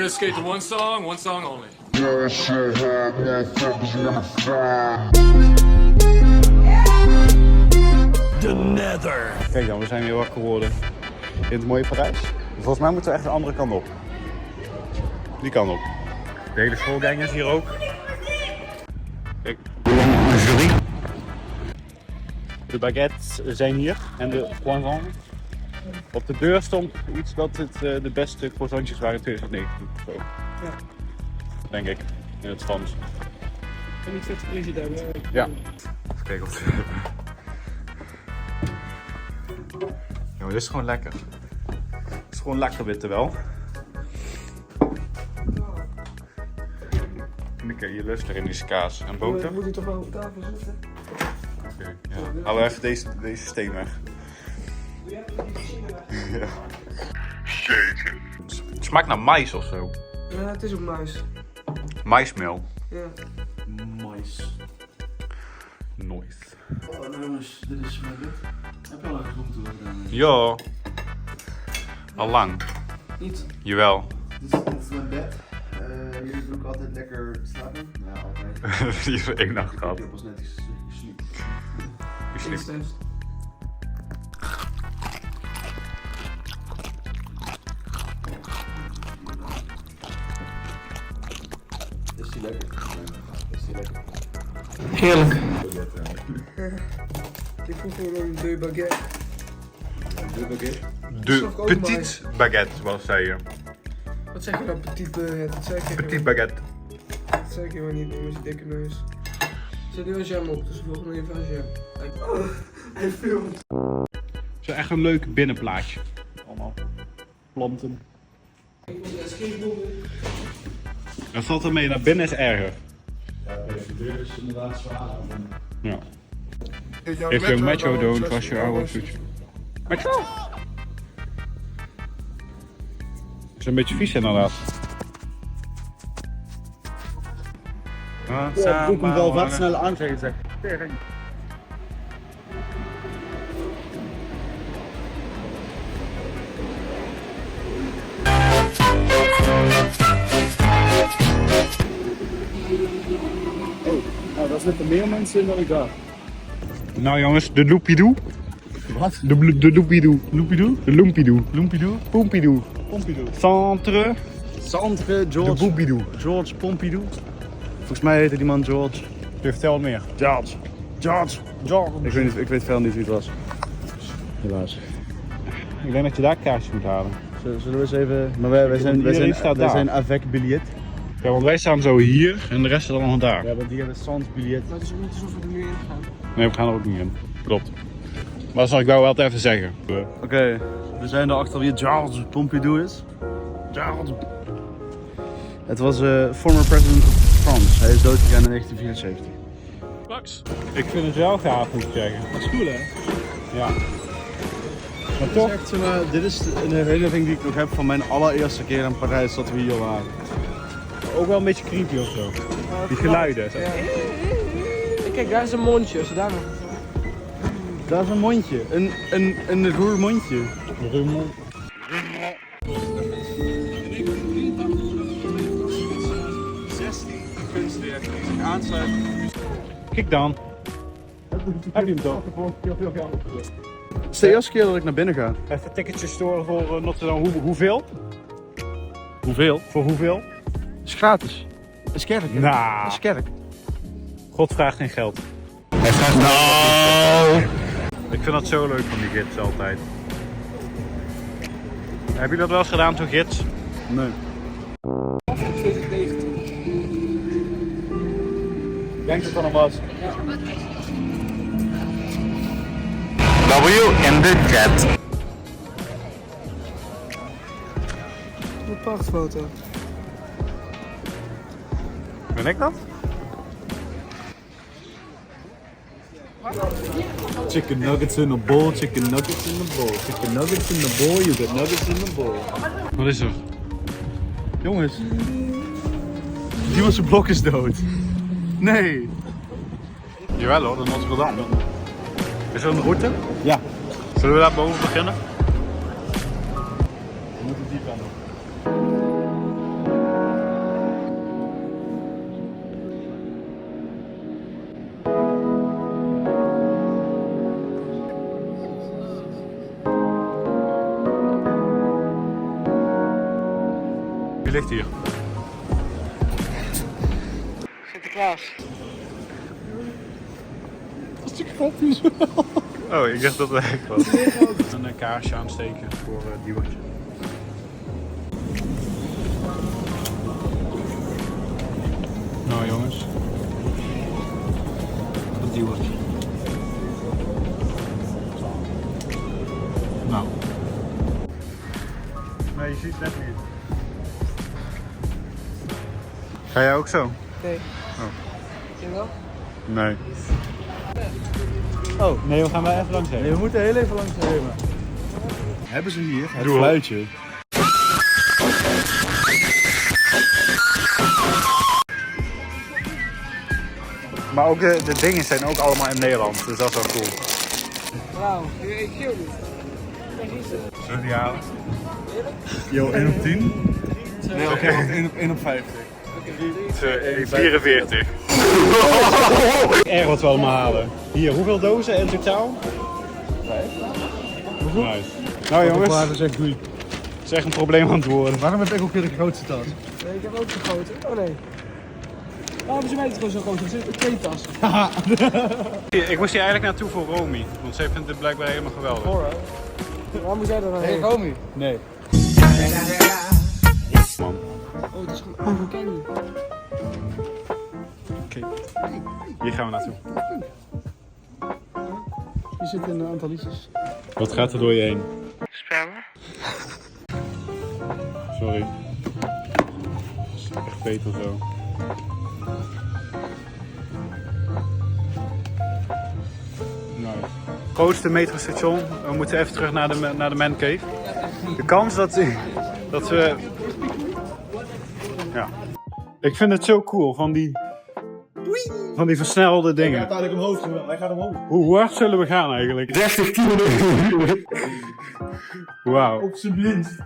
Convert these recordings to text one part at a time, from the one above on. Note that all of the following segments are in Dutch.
Gonna skate to one song only. The Nether. Kijk dan, we zijn weer wakker geworden in het mooie Parijs. Volgens mij moeten we echt de andere kant op. Die kant op. De hele schoolgang is hier ook. Kijk, jury. De baguettes zijn hier en de croissants. Op de deur stond iets dat het de beste croissantjes waren in 2019. Zo. Ja. Denk ik, in het Frans. En niet vet prijzen daar. Ja. Even kijken of het... Ja, maar dit is gewoon lekker. Het is gewoon lekker witte wel. En kijk, je lust erin is kaas en boter. Moet je toch wel op tafel zetten? Okay, ja. Halen we even deze steen weg. Ja. Het smaakt naar mais of zo. Ja, het is ook mais. Maismeel. Ja. Mais. Nooit. Oh, nou jongens, dit is mijn bed. Heb je al een groente gedaan? Ja. Al lang. Niet. Jawel. Dit is mijn bed. Jullie doen ook altijd lekker slapen? Ja, altijd. Die heeft 1 nacht gehad. Ik heb pas net iets gesleept. Je sliept. Instant. Is die lekker? Is die lekker? Heerlijk. Ik vroeg gewoon een deux baguette. De baguette? De petite baguette, wat zei je? Wat zeg je dan, petit baguette? Dat zei ik Petite baguette. Dat zei ik helemaal niet, man, met je dikke neus. Zet er wel jam op, dus we volgen even aan jam. Oh, hij filmt. Het is echt een leuk binnenplaatje. Allemaal planten. Dat valt ermee, naar binnen is erger. Ja, de deur is inderdaad zwaar. Ja. If your metro don't trust your hour future. Metro! Is een beetje vies inderdaad. Ja, ik moet wel wat snel aanzeggen, zeg. Nou, daar zitten meer mensen in dan ik dacht. Nou jongens, de Loopidoo. Wat? De Loopidoo. Loopidoo? De Loempidoo. Loempidoo? Pompidou. Pompidou. Centre Centre de George. Boepidou. George Pompidou. Volgens mij heette die man George. Vertel meer. George. George. George. Ik weet verder niet wie het was. Helaas. Ik denk dat je daar kaartjes moet halen. Zullen we eens even... Maar wij zijn avec billet. Ja, want wij staan zo hier en de rest is allemaal daar. Ja, want die hebben sans billet. Maar het is ook niet alsof we er nu in gaan. Nee, we gaan er ook niet in. Klopt. Maar dat zal ik wel altijd even zeggen. Oké, we zijn erachter wie George Pompidou is. George. Het was former president of France. Hij is doodgegaan in 1974. Max. Ik vind het wel gaaf, moet ik zeggen. Dat is cool, hè? Ja. Maar toch? Echt, dit is een herinnering die ik nog heb van mijn allereerste keer in Parijs dat we hier waren. Ook wel een beetje creepy of zo. Die geluiden. Zo. Ja. Kijk, daar is een mondje, als je daar nog... Daar is een mondje. Een roer mondje. Rummel. Kunstwerken die zich aansluiten. Kijk dan. Heb je hem toch? Het is de eerste keer dat ik naar binnen ga. Even ticketjes storen voor Notre Dame. Hoeveel? Hoeveel? Voor hoeveel? Het is gratis. Het is kerk. hè? Nou. Het is kerk. God vraagt geen geld. Hij vraagt nou. Ik vind dat zo leuk van die gids altijd. Heb je dat wel eens gedaan, zo'n gids? Nee. 2019. Ik denk dat het van hem was. W in the chat. Een prachtfoto. Ben ik dat? Chicken nuggets in a bowl, chicken nuggets in a bowl. Chicken nuggets in the bowl, you got nuggets in the bowl. Wat is er? Jongens. Die was zijn blok is dood. Nee. Jawel hoor, de Notre Dame. Is er een route? Ja. Zullen we daar boven beginnen? We moeten diep aan. Wie ligt hier? Sinterklaas. Dat is grappig. Oh, ik dacht dat het echt was. Een kaarsje aansteken voor Diewertje. Nou jongens. Dat Diewertje. Nou. Nee, je ziet het net niet. Ga jij ook zo? Nee. Oh. Zie je wel? Nee. Oh, nee, we gaan wel even langs heen. Nee, we moeten heel even langs heen. Hebben ze hier het Doe op. fluitje? Maar ook de dingen zijn ook allemaal in Nederland, dus dat is wel cool. Wauw, ik geel niet. Zullen we die halen? Yo, 1 op 10? Nee, Oké, 1 op 50. 44. Erg wat we allemaal halen. Hier, hoeveel dozen in totaal? 5. Nice. Nou jongens, Dat is echt goed. het is echt een probleem aan het worden. Waarom heb ik ook weer de grootste tas? Nee, ik heb ook gegoten. Oh nee. Waarom is mij gewoon zo groot? Er zit een 2 tas. Ik moest hier eigenlijk naartoe voor Romy, want zij vindt het blijkbaar helemaal geweldig. Waarom moet jij er dan heen? Romy. Nee. Man. Oh, het is gewoon onbekend. Oké. Hier gaan we naartoe. Je zit in een aantal liedjes. Wat gaat er door je heen? Spammen? Sorry. Dat is echt beter zo. Nice. Grootste metrostation. We moeten even terug naar de Man Cave. De kans dat we... Ja. Ik vind het zo cool van die versnelde dingen. Uiteindelijk omhoog, hij gaat omhoog. Hoe hard zullen we gaan eigenlijk? 30 kilometer. Wauw. Op zijn minst.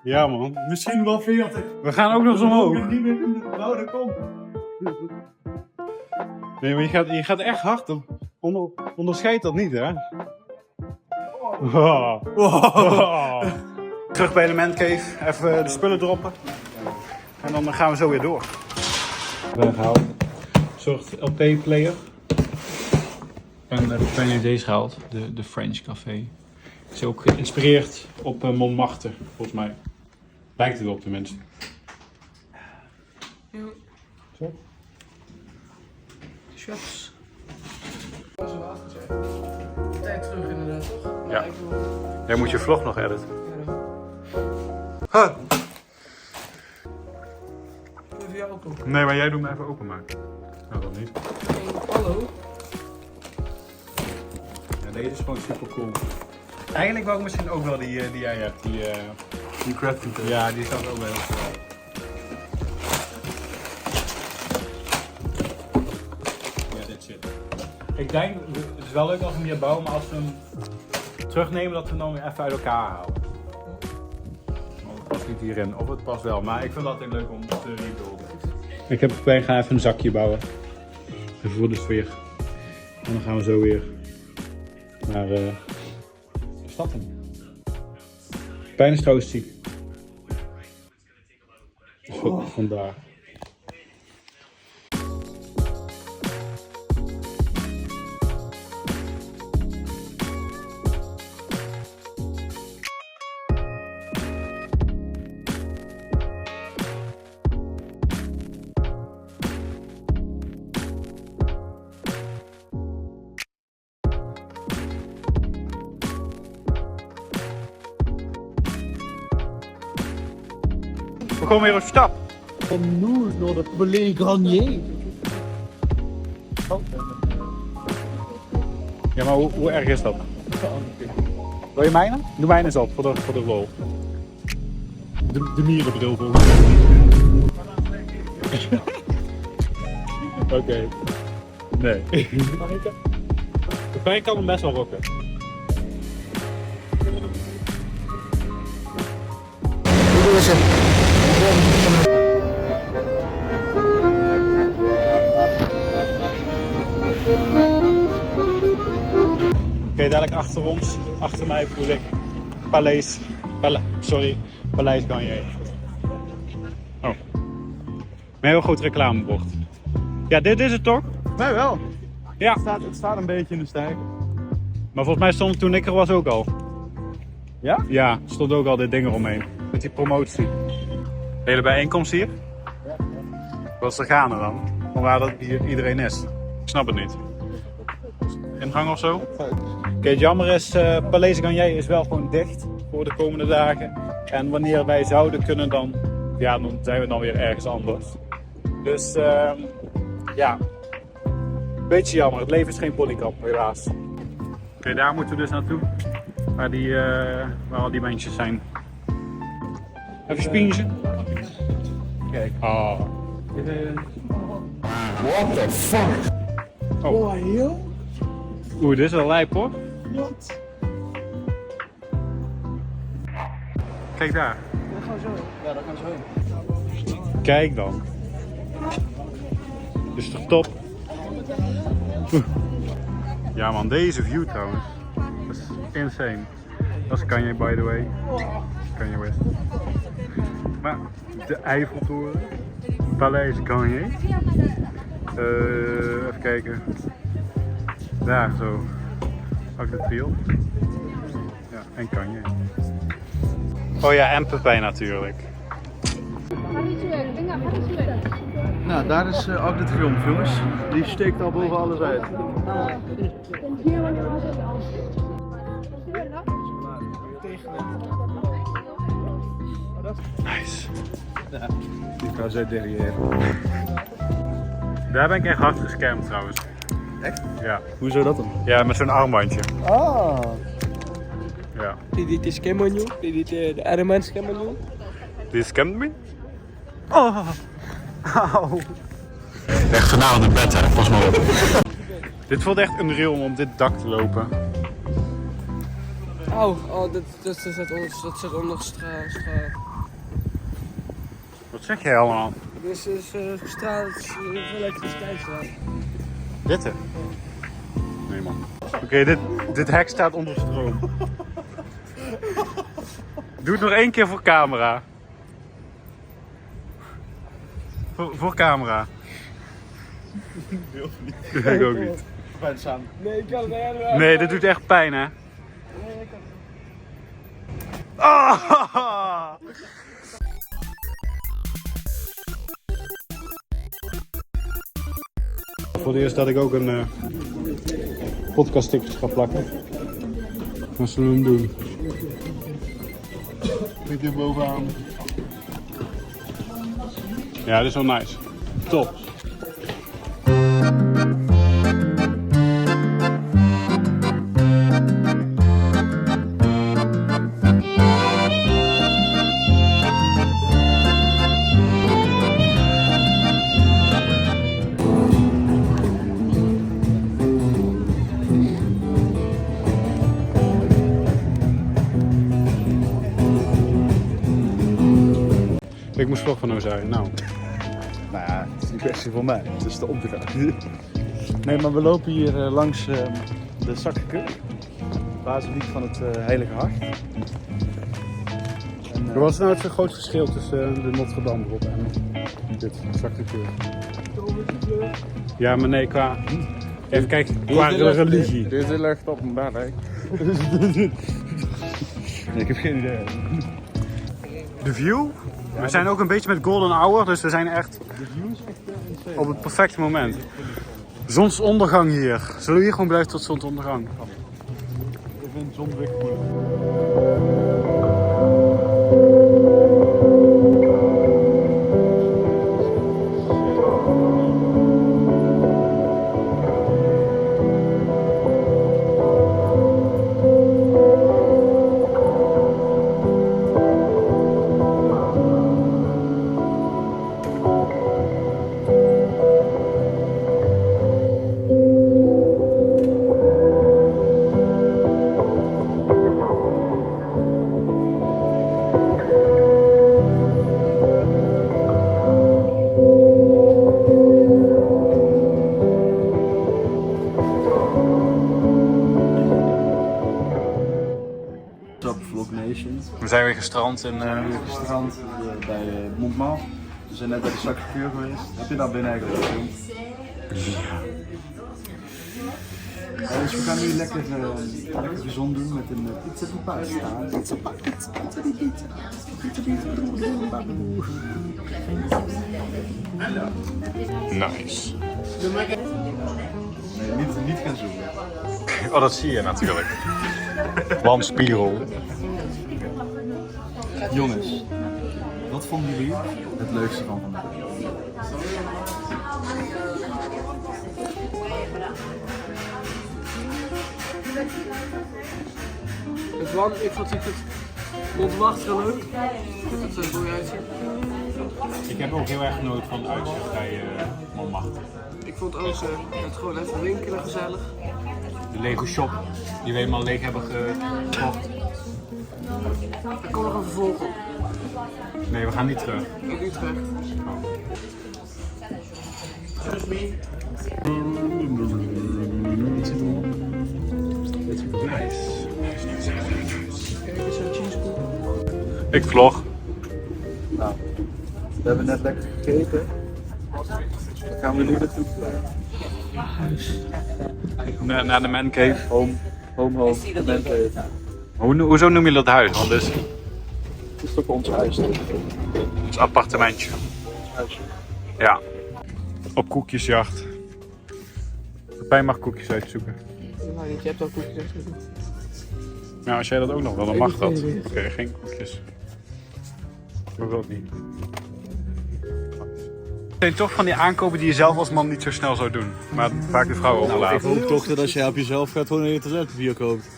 Ja man. Misschien wel 40. We gaan ook nog eens omhoog. Niet meer doen. Nou, dat komt. Nee, maar je gaat echt hard. Onderscheid dat niet, hè? Oh. Terug bij de Man Cave. Even de spullen droppen. En dan gaan we zo weer door. We hebben gehaald. Een soort LP-player. En ik ben deze gehaald. De French Café. Is ook geïnspireerd op Montmartre, volgens mij. Lijkt het op tenminste. Zo. Shots. Dat was een wagentje. Tijd terug inderdaad, toch? Ja. Ik wil... Jij moet je vlog nog editen. Ja, dan. Even jou open. Nee, maar jij doet me even openmaken. Nou, dat niet. Hallo? Ja, deze is gewoon super cool. Eigenlijk wou ik misschien ook wel die jij hebt. Die crafting table. Ja, die staat ook wel heel cool. Ja, dit zit. Ik denk, het is wel leuk als we hem hier bouwen, maar als we hem terugnemen, dat we hem dan weer even uit elkaar halen. Want het past niet hierin, of het past wel, maar ik vind het altijd leuk om te rebuilden. Wij gaan even een zakje bouwen. Even voor de sfeer. En dan gaan we zo weer naar de stad in. Pijn is trouwens ziek. Vandaar. We komen weer op stap. Van Noord naar de Palais Garnier. Ja, maar hoe erg is dat? Wil je mijne? Doe mijne eens op voor de lol. De mierenbril volgens mij. Oké. Nee. De pijn kan hem best wel rocken. Hoe is het? Oké, dadelijk achter ons, achter mij voel ik Paleis Garnier. Oh. Een heel groot reclamebord. Ja, dit is het toch? Nee, wel. Ja. Het staat een beetje in de stijl. Maar volgens mij stond het toen ik er was ook al. Ja? Ja, er stond ook al dit ding eromheen. Met die promotie. Hele bijeenkomst hier? Ja. Wat is er gaande dan? Vanwaar dat hier iedereen is. Ik snap het niet. Ingang of zo? Oké, het jammer is, Paleis Garnier is wel gewoon dicht voor de komende dagen. En wanneer wij zouden kunnen dan, ja, dan zijn we dan weer ergens anders. Dus ja, beetje jammer. Het leven is geen polykamp, helaas. Oké, daar moeten we dus naartoe. Waar al die mensjes zijn. Even spientje. Kijk. Oh. What the fuck? Oh, heel? Oeh, dit is wel lijp hoor. Wat? Kijk daar. Daar gaan we zo heen. Ja, daar gaan we zo heen. Kijk dan. Dit is toch top? Oeh. Ja man, deze view trouwens. Dat is insane. Dat is Kanye by the way. Kanye West. Maar de Eiffeltoren. Paleis Garnier. Even kijken. Daar zo. Arc de Triomphe. Ja, en Kanye. Oh ja, en Pepijn natuurlijk. Nou, daar is Arc de Triomphe, jongens. Die steekt al boven alles uit. Nice. Ja, die KZ derrière. Daar ben ik echt hard gescamd trouwens. Echt? Ja. Hoezo dat dan? Ja, met zo'n armbandje. Ah. Ja. Dit is Kemonjo. Dit is de Armans Kemonjo. Die scamt me? Oh. Auw. Echt vanavond in bed hè, pas maar op. Dit voelt echt unreal om op dit dak te lopen. Oh, dat zit onder straat. Wat zeg jij allemaal? Dit is straat, elektriciteitsstraat. Dit hè? Nee man. Oké, dit hek staat onder stroom. Doe het nog één keer voor camera. Voor camera. Ik ook niet. Fijn samen. Nee, ik kan het helemaal. Nee, dit doet echt pijn hè. Ah! Voor het eerst dat ik ook een podcaststickers ga plakken. Wat zullen we hem doen? Zit hier bovenaan. Ja, dit is wel nice. Top. Ik moest vlog van nou zijn. Nou. Nou ja, het is niet kwestie voor mij. Het is de opdracht. Nee, maar we lopen hier langs de Sacré-Cœur. Basiliek van het Heilige Hart. En, Wat is nou het groot verschil tussen de Notre Dame erop en dit Sacré-Cœur? Ja, maar nee, qua... Even kijken, qua religie. Deze ligt op een bed, hè. nee, ik heb geen idee. De view? We zijn ook een beetje met golden hour, dus we zijn echt De view is echt op het perfecte moment. Zonsondergang hier. Zullen we hier gewoon blijven tot zonsondergang? Ik vind zon weggevoerd. Vlog Nation. We zijn weer gestrand in... Strand bij Montmartre. We zijn net bij de Sacré-Cœur geweest. Heb je dat binnen eigenlijk gefilmd? Ja. Dus we gaan nu lekker gezond doen met een pizza di pasta. Pizza di pizza. Nice. Nee, niet gaan zoeken. Oh, dat zie je natuurlijk. Wandspiegel. Jongens, wat vonden jullie het leukste van vandaag? Het wand, ik vond het ontwachten leuk. Ik vind het er mooi uitzien. Ik heb ook heel erg genoten van het uitzicht bij Montmartre. Ik vond ook het gewoon even winkelen gezellig. De Lego Shop, die we helemaal leeg hebben gekocht. Er komt nog een vervolg op. Nee, we gaan niet terug. In Utrecht. Kijk eens zo'n cheeseburger. Ik vlog. Nou, we hebben net lekker gegeten. Dan gaan we nu naartoe. Naar de man cave. Home, de man cave. Hoezo noem je dat huis? Want het is toch ons huis? is een appartementje. Ja. Op koekjesjacht. Pijn mag koekjes uitzoeken. Nou, je hebt al koekjes uitgezocht. Nou, als jij dat ook nog wil, dan mag dat. Oké, geen koekjes. Ik wil het niet. Het zijn toch van die aankopen die je zelf als man niet zo snel zou doen. Maar vaak de vrouwen overlaten. Ik hoop toch dat als jij op jezelf gaat gewoon een toiletpapier koopt.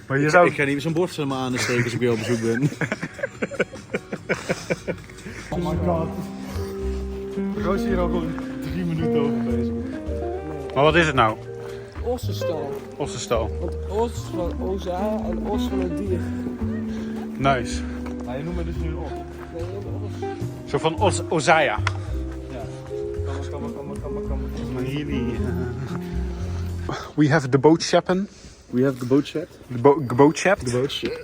Maar je zou... Ik ga niet meer zo'n borstel maar aan de steken als ik bij jou op bezoek ben. Oh my god. We zijn hier al 3 minuten over bezig. Maar wat is het nou? Ossenstal. Ossenstal. Want os is van Oza en os van een dier. Nice. Maar je noemt me dus nu op. Nee, os. Zo van Ozaja. Ja. Kom maar. We have the boat chaplain. We have the boat chat. The boat chap. The boat chat.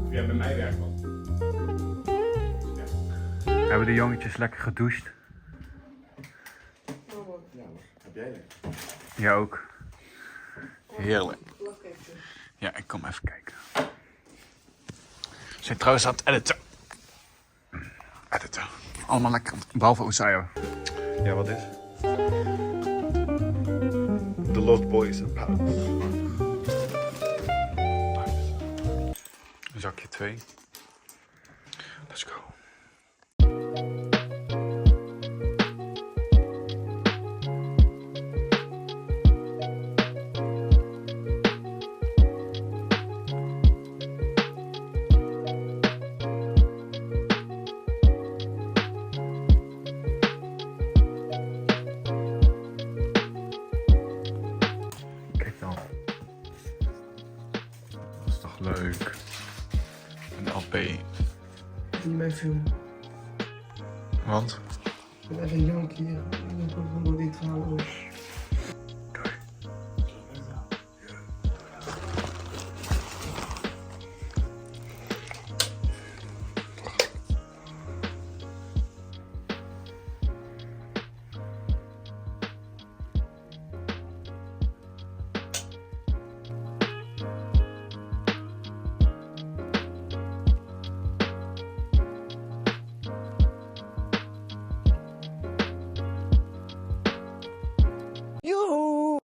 Ja, bij mij werkt wel. Hebben de jongetjes lekker gedoucht? Heb jij lekker? Ja, ook. Heerlijk. Ja, ik kom even kijken. We zijn trouwens aan het editen. Editen. Allemaal lekker. Behalve Ozaja. Ja, wat is? The Lost Boys and Pals. Nice. Zakje 2. Let's go. Kijk dan. Dat is toch leuk. Een LP. Niet mijn film. Want? Ik ben echt een jankie. Ik ben gewoon door die tranen.